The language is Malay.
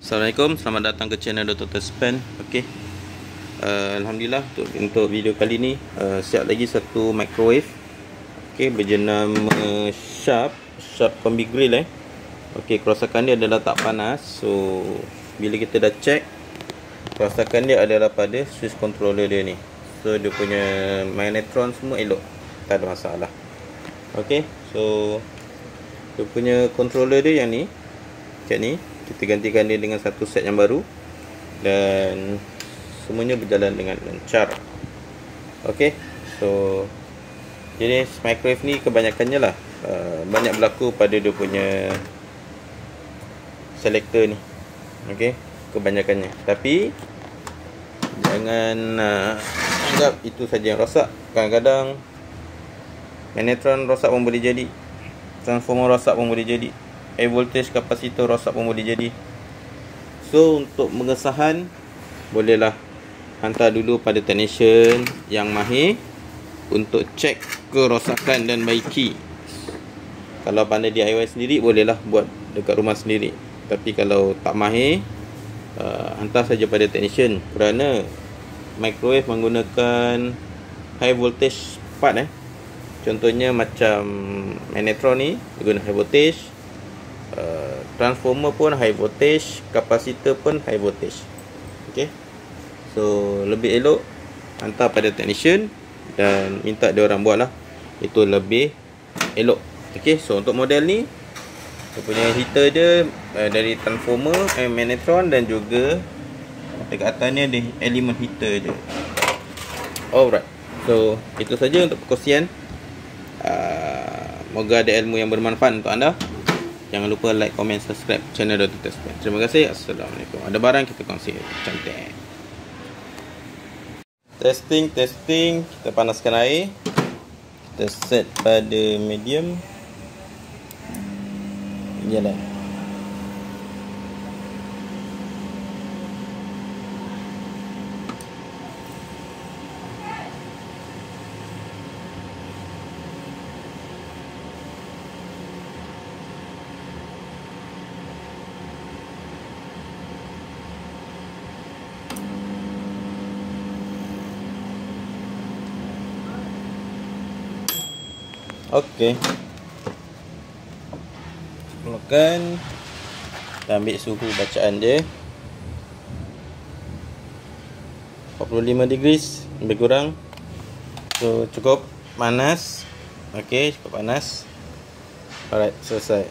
Assalamualaikum, selamat datang ke channel Dr. Span. Okey. Alhamdulillah untuk video kali ni siap lagi satu microwave. Okey, berjenama Sharp Combi Grill Okey, kerosakan dia adalah tak panas. So bila kita dah check, kerosakan dia adalah pada switch controller dia ni. So dia punya magnetron semua elok, tak ada masalah. Okey, so dia punya controller dia yang ni, macam ni. Kita gantikan dia dengan satu set yang baru dan semuanya berjalan dengan lancar. Okey, so jenis microwave ni kebanyakannya lah banyak berlaku pada dia punya selector ni. Okey, kebanyakannya. Tapi jangan anggap itu saja yang rosak. Kadang-kadang magnetron rosak pun boleh jadi, transformer rosak pun boleh jadi, high voltage kapasitor rosak pun boleh jadi. So untuk mengesahan, bolehlah hantar dulu pada technician yang mahir untuk cek kerosakan dan baiki. Kalau pandai DIY sendiri, bolehlah buat dekat rumah sendiri. Tapi kalau tak mahir, hantar saja pada technician, kerana microwave menggunakan high voltage part. Contohnya macam magnetron ni dia guna high voltage, transformer pun high voltage, kapasitor pun high voltage. Okey, so lebih elok hantar pada technician dan minta dia orang buat lah, itu lebih elok. Okey, so untuk model ni dia punya heater dia dari transformer, magnetron, dan juga dekat atasnya ada elemen heater je. Alright, so itu saja untuk perkongsian. Moga ada ilmu yang bermanfaat untuk anda. Jangan lupa like, komen, subscribe channel Dr. Span. Terima kasih. Assalamualaikum. Ada barang kita kongsi. Cantik. Testing. Kita panaskan air. Kita set pada medium. Jalan. Okey, keluarkan, kita ambil suhu bacaan dia 45 degrees lebih kurang. So cukup panas. Okey, cukup panas. Alright, selesai.